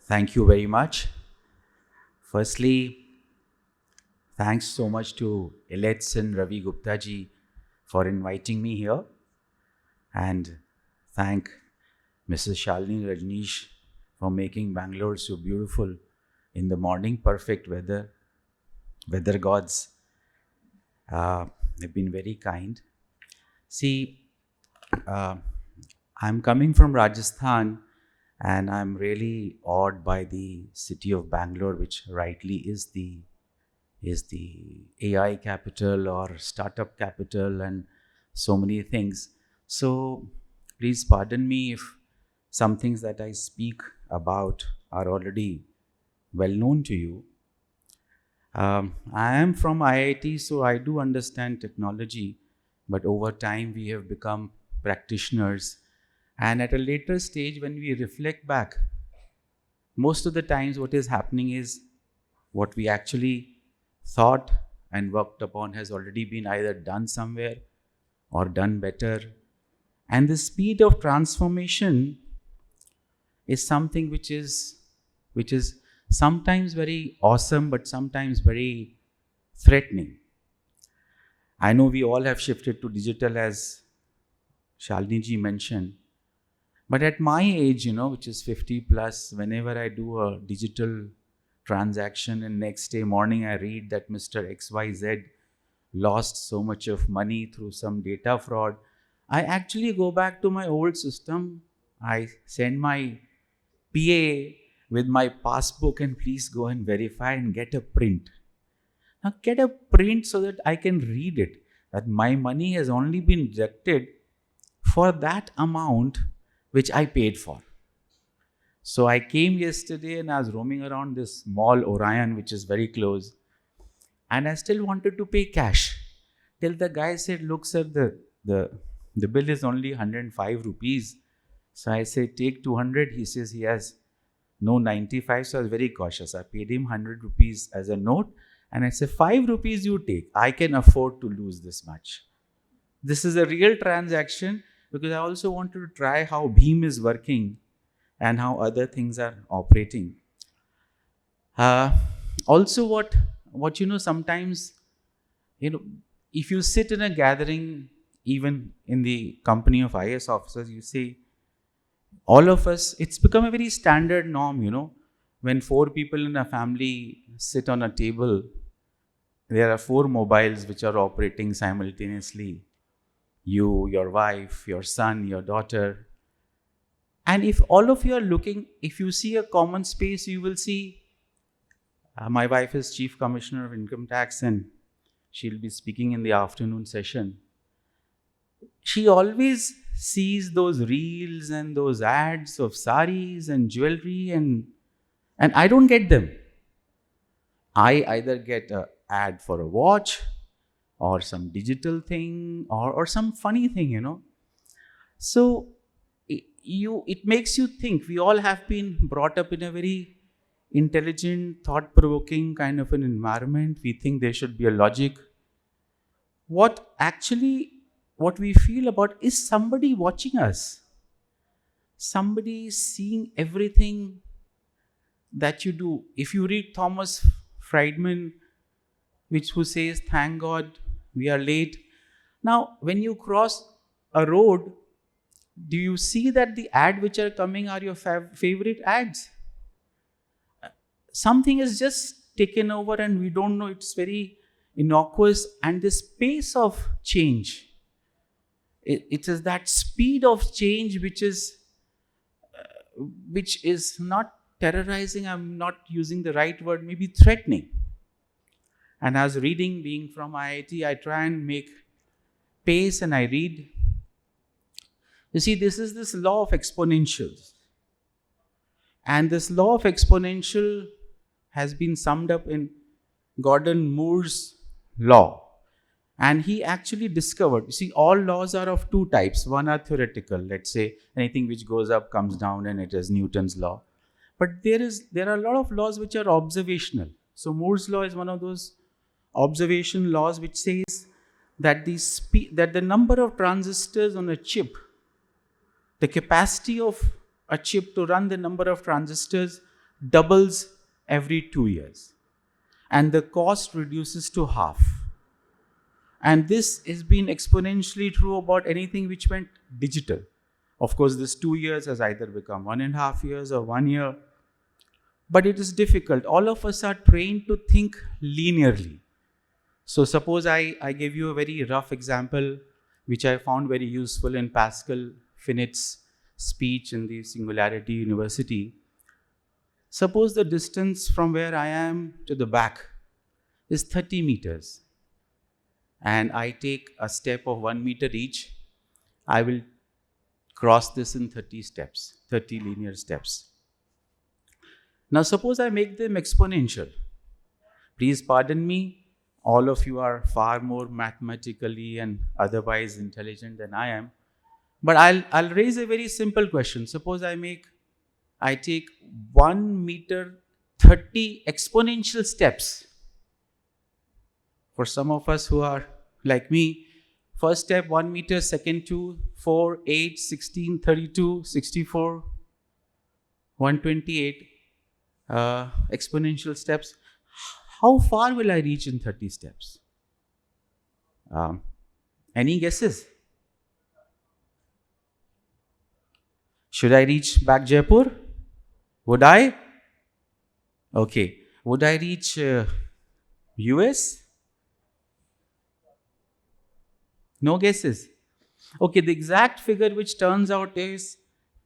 Thank you very much. Firstly, thanks so much to Elets and Ravi Gupta ji for inviting me here. And thank Mrs. Shalini Rajneesh for making Bangalore so beautiful in the morning. Perfect weather. Weather gods have been very kind. See, I'm coming from Rajasthan, and I'm really awed by the city of Bangalore, which rightly is the AI capital or startup capital and so many things. So please pardon me if some things that I speak about are already well known to you. I am from IIT, so I do understand technology, but over time we have become practitioners. And at a later stage, when we reflect back, most of the times what is happening is what we actually thought and worked upon has already been either done somewhere or done better. And the speed of transformation is something which is sometimes very awesome, but sometimes very threatening. I know we all have shifted to digital, as Shalini ji mentioned. But at my age, which is 50 plus, whenever I do a digital transaction and next day morning I read that Mr. XYZ lost so much of money through some data fraud, I actually go back to my old system. I send my PA with my passbook and please go and verify and get a print. Now get a print so that I can read it, that my money has only been deducted for that amount which I paid for. So I came yesterday and I was roaming around this mall Orion, which is very close, and I still wanted to pay cash. Till the guy said, look sir, the bill is only 105 rupees. So I say, take 200. He says he has no 95. So I was very cautious. I paid him 100 rupees as a note. And I said, 5 rupees you take. I can afford to lose this much. This is a real transaction, because I also wanted to try how Bheem is working and how other things are operating. Also what sometimes, if you sit in a gathering, even in the company of IAS officers, you say, all of us, it's become a very standard norm, when 4 people in a family sit on a table, there are 4 mobiles which are operating simultaneously. You, your wife, your son, your daughter. And if all of you are looking, if you see a common space, you will see, my wife is Chief Commissioner of Income Tax and she'll be speaking in the afternoon session. She always sees those reels and those ads of saris and jewelry, and I don't get them. I either get an ad for a watch or some digital thing or some funny thing, So it makes you think. We all have been brought up in a very intelligent, thought-provoking kind of an environment. We think there should be a logic. What we feel about is somebody watching us. Somebody seeing everything that you do. If you read Thomas Friedman, who says, thank God we are late. Now, when you cross a road, do you see that the ad which are coming are your favorite ads? Something is just taken over and we don't know. It's very innocuous. And this pace of change, it is that speed of change which is not terrorizing. I'm not using the right word, maybe threatening. And as reading, being from IIT, I try and make pace and I read. You see, this law of exponentials. And this law of exponential has been summed up in Gordon Moore's law. And he actually discovered, you see, all laws are of 2 types. One are theoretical. Let's say anything which goes up comes down and it is Newton's law. But there are a lot of laws which are observational. So Moore's law is one of those observation laws which says that the number of transistors on a chip, the capacity of a chip to run the number of transistors doubles every 2 years, and the cost reduces to half. And this has been exponentially true about anything which went digital. Of course, this 2 years has either become 1.5 years or 1 year. But it is difficult. All of us are trained to think linearly. So suppose I give you a very rough example, which I found very useful in Pascal Finit's speech in the Singularity University. Suppose the distance from where I am to the back is 30 meters. And I take a step of 1 meter each. I will cross this in 30 steps, 30 linear steps. Now suppose I make them exponential. Please pardon me, all of you are far more mathematically and otherwise intelligent than I am. But I'll raise a very simple question. Suppose I take 1 meter 30 exponential steps. For some of us who are like me, first step 1 meter, second 2, 4, 8, 16, 32, 64, 128 exponential steps. How far will I reach in 30 steps? Any guesses? Should I reach back Jaipur? Would I? Okay. Would I reach US? No guesses. Okay, the exact figure which turns out is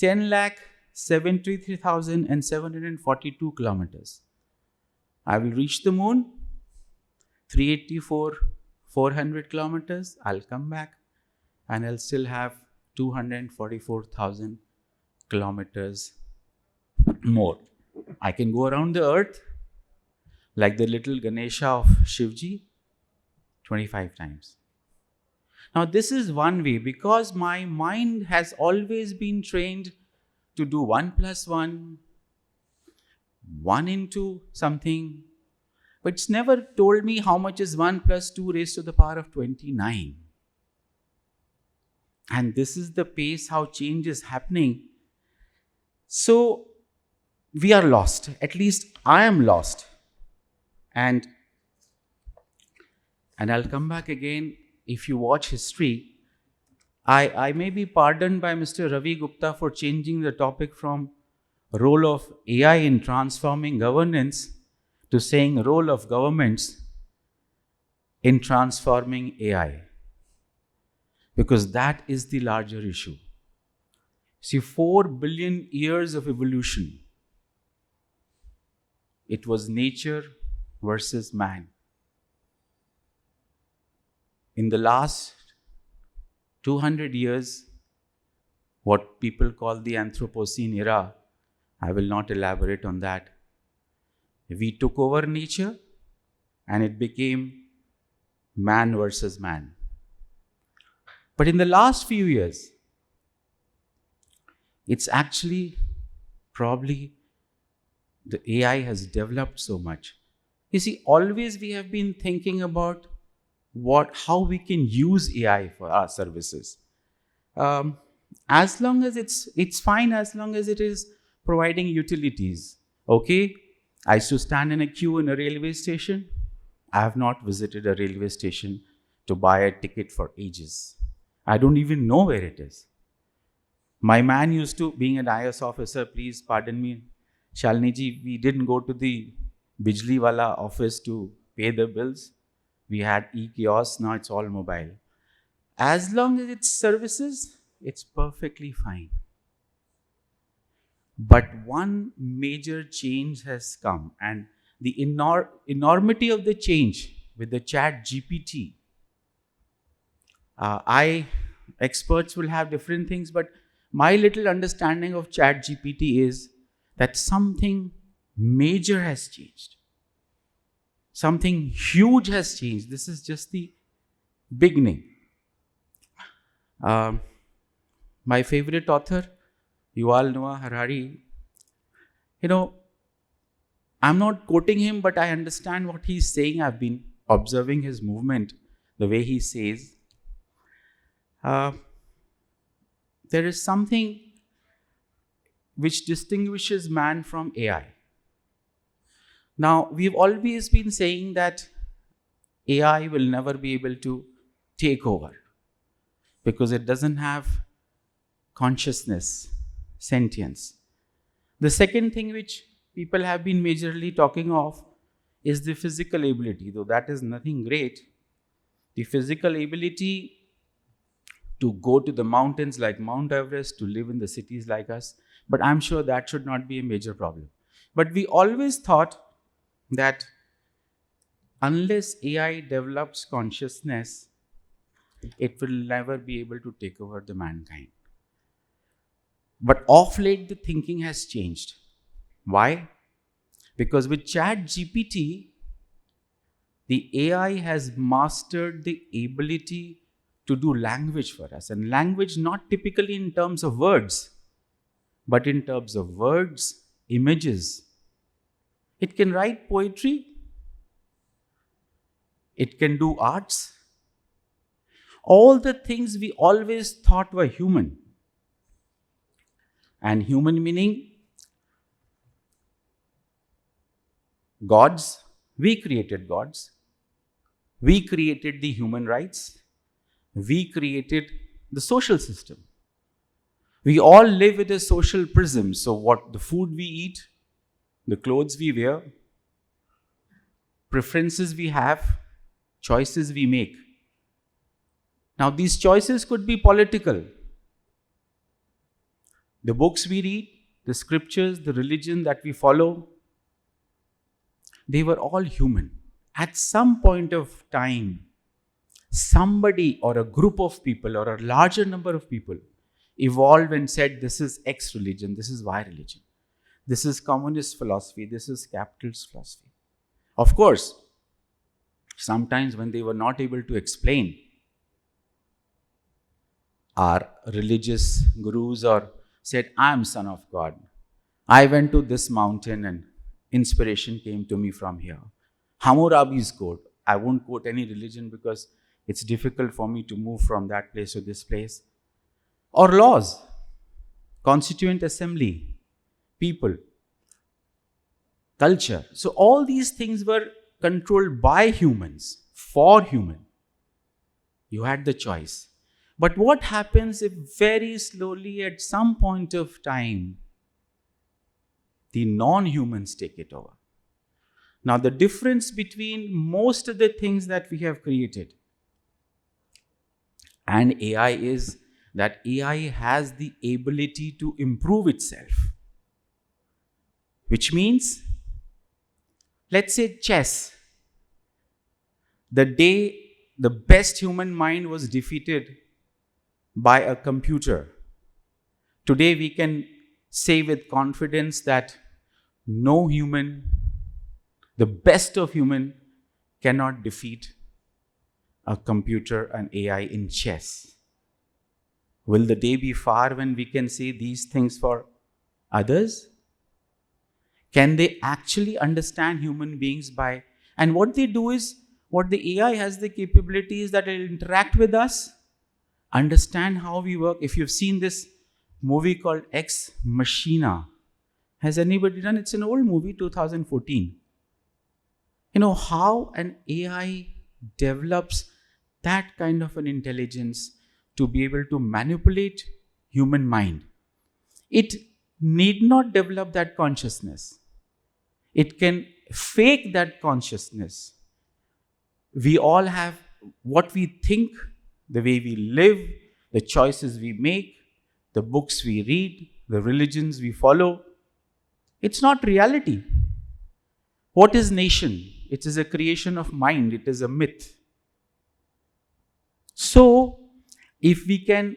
10,73,742 kilometers. I will reach the moon, 384,400 kilometers. I'll come back and I'll still have 244,000 kilometers more. I can go around the earth like the little Ganesha of Shivji 25 times. Now this is one way, because my mind has always been trained to do 1 plus 1, 1 into something, but it's never told me how much is 1 plus 2 raised to the power of 29. And this is the pace how change is happening. So we are lost. At least I am lost. And I'll come back again. If you watch history, I may be pardoned by Mr. Ravi Gupta for changing the topic from role of AI in transforming governance to saying role of governments in transforming AI. Because that is the larger issue. See, 4 billion years of evolution. It was nature versus man. In the last 200 years, what people call the Anthropocene era, I will not elaborate on that. We took over nature and it became man versus man. But in the last few years, it's actually probably the AI has developed so much. You see, always we have been thinking about how we can use AI for our services. As long as it's fine, as long as it is providing utilities. Okay, I used to stand in a queue in a railway station. I have not visited a railway station to buy a ticket for ages. I don't even know where it is. My man used to, being an IS officer, please pardon me, Shalini ji, we didn't go to the Bijli Wala office to pay the bills. We had e-kiosks, now it's all mobile. As long as it's services, it's perfectly fine. But one major change has come, and the enormity of the change with the chat GPT. Experts will have different things, but my little understanding of chat GPT is that something major has changed. Something huge has changed. This is just the beginning. My favorite author, Yuval Noah Harari, I'm not quoting him, but I understand what he's saying. I've been observing his movement, the way he says. There is something which distinguishes man from AI. Now, we've always been saying that AI will never be able to take over because it doesn't have consciousness, sentience. The second thing which people have been majorly talking of is the physical ability, though that is nothing great. The physical ability to go to the mountains like Mount Everest, to live in the cities like us, but I'm sure that should not be a major problem. But we always thought that unless AI develops consciousness, it will never be able to take over the mankind. But of late, the thinking has changed. Why? Because with Chat GPT, the AI has mastered the ability to do language for us. And language not typically in terms of words, but in terms of words, images. It can write poetry. It can do arts. All the things we always thought were human. And human meaning gods. We created gods. We created the human rights. We created the social system. We all live with a social prism. So what the food we eat, the clothes we wear, preferences we have, choices we make. Now these choices could be political. The books we read, the scriptures, the religion that we follow, they were all human. At some point of time, somebody or a group of people or a larger number of people evolved and said, this is X religion, this is Y religion. This is communist philosophy, this is capitalist philosophy. Of course, sometimes when they were not able to explain, our religious gurus or said, I am son of God. I went to this mountain and inspiration came to me from here. Hammurabi's code. I won't quote any religion because it's difficult for me to move from that place to this place. Or laws, constituent assembly, people, culture. So all these things were controlled by humans, for human. You had the choice. But what happens if very slowly at some point of time, the non-humans take it over? Now the difference between most of the things that we have created and AI is that AI has the ability to improve itself. Which means, let's say chess. The day the best human mind was defeated by a computer, today we can say with confidence that no human, the best of human, cannot defeat a computer and AI in chess. Will the day be far when we can say these things for others? Can they actually understand human beings by, and what they do is, what the AI has the capabilities that it will interact with us, understand how we work. If you've seen this movie called Ex Machina, has anybody done? It's an old movie, 2014. You know how an AI develops that kind of an intelligence to be able to manipulate human mind. It need not develop that consciousness. It can fake that consciousness. We all have what we think, the way we live, the choices we make, the books we read, the religions we follow. It's not reality. What is nation? It is a creation of mind. It is a myth. So, if we can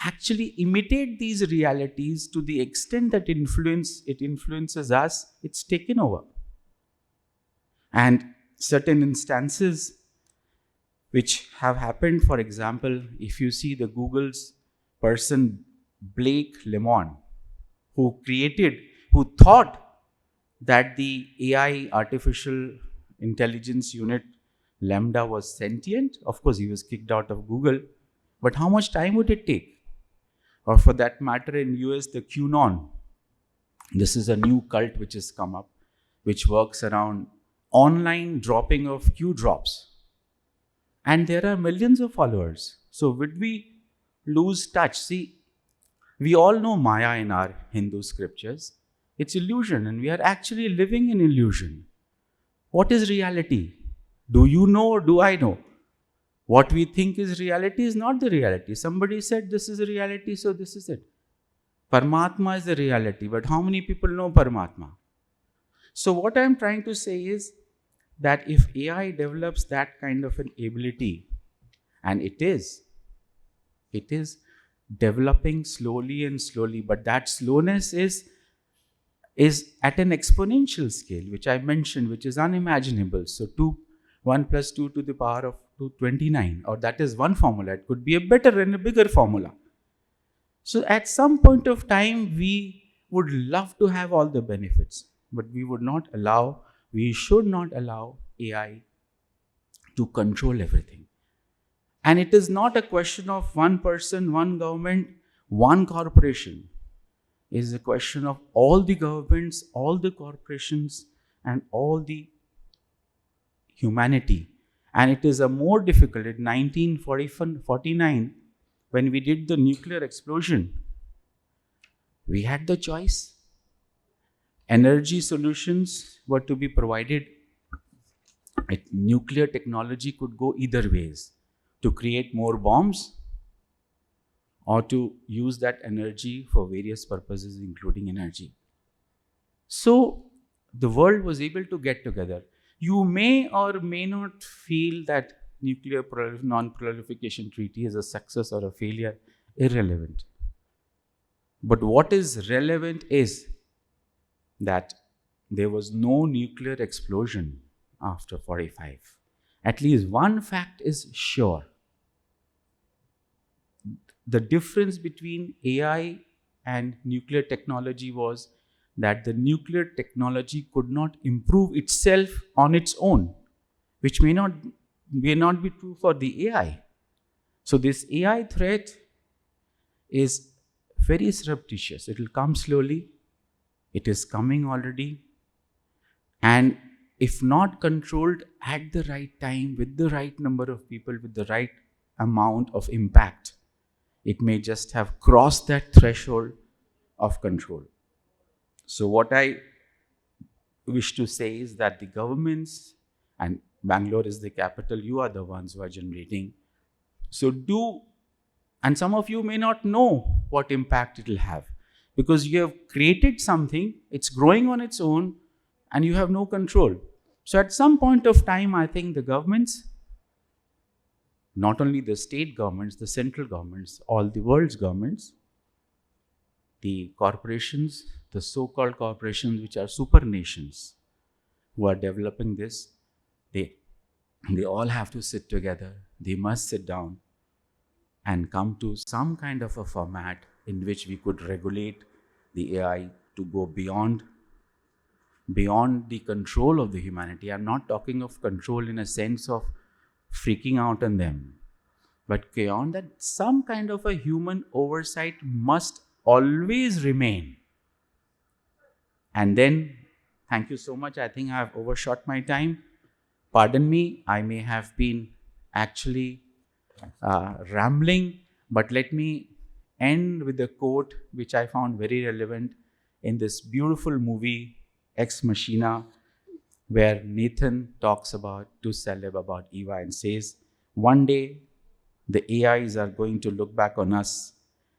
actually imitate these realities to the extent that it influences us, it's taken over. And certain instances which have happened, for example, if you see the Google's person Blake Lemon, who thought that the AI, artificial intelligence unit, Lambda, was sentient. Of course, he was kicked out of Google. But how much time would it take? Or for that matter, in US, the QAnon. This is a new cult which has come up. which works around online dropping of Q drops. And there are millions of followers. So would we lose touch? See, we all know Maya in our Hindu scriptures. It's illusion, and we are actually living in illusion. What is reality? Do you know or do I know? What we think is reality is not the reality. Somebody said this is a reality, so this is it. Paramatma is the reality, but how many people know Paramatma? So what I'm trying to say is that if AI develops that kind of an ability, and it is developing slowly and slowly, but that slowness is at an exponential scale, which I mentioned, which is unimaginable. So 1 plus 2 to the power of 229, or that is one formula. It could be a better and a bigger formula. So at some point of time, we would love to have all the benefits, but we should not allow AI to control everything. And it is not a question of one person, one government, one corporation. It is a question of all the governments, all the corporations, and all the humanity. And it is a more difficult. In 1949, when we did the nuclear explosion, we had the choice. Energy solutions were to be provided. Nuclear technology could go either ways, to create more bombs or to use that energy for various purposes, including energy. So the world was able to get together. You may or may not feel that nuclear non-proliferation treaty is a success or a failure. Irrelevant. But what is relevant is that there was no nuclear explosion after 45. At least one fact is sure. The difference between AI and nuclear technology was that the nuclear technology could not improve itself on its own, which may not be true for the AI. So this AI threat is very surreptitious. It will come slowly. It is coming already. And if not controlled at the right time, with the right number of people, with the right amount of impact, it may just have crossed that threshold of control. So what I wish to say is that the governments, and Bangalore is the capital, you are the ones who are generating. So and some of you may not know what impact it will have, because you have created something, it's growing on its own, and you have no control. So at some point of time, I think the governments, not only the state governments, the central governments, all the world's governments, the corporations, the so-called corporations which are super nations who are developing this, they all have to sit together. They must sit down and come to some kind of a format in which we could regulate the AI to go beyond the control of the humanity. I'm not talking of control in a sense of freaking out on them, but beyond that, some kind of a human oversight must always remain. And then, thank you so much. I think I have overshot my time. Pardon me, I may have been actually rambling, but let me end with a quote which I found very relevant in this beautiful movie, Ex Machina, where Nathan talks to Celeb about Eva and says, one day the AIs are going to look back on us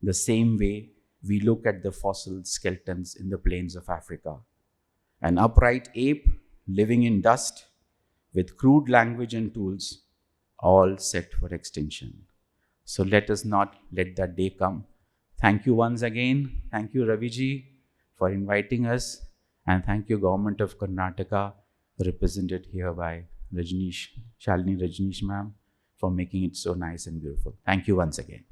the same way we look at the fossil skeletons in the plains of Africa. An upright ape living in dust with crude language and tools, all set for extinction. So let us not let that day come. Thank you once again. Thank you, Raviji, for inviting us. And thank you, Government of Karnataka, represented here by Shalini Rajneesh ma'am, for making it so nice and beautiful. Thank you once again.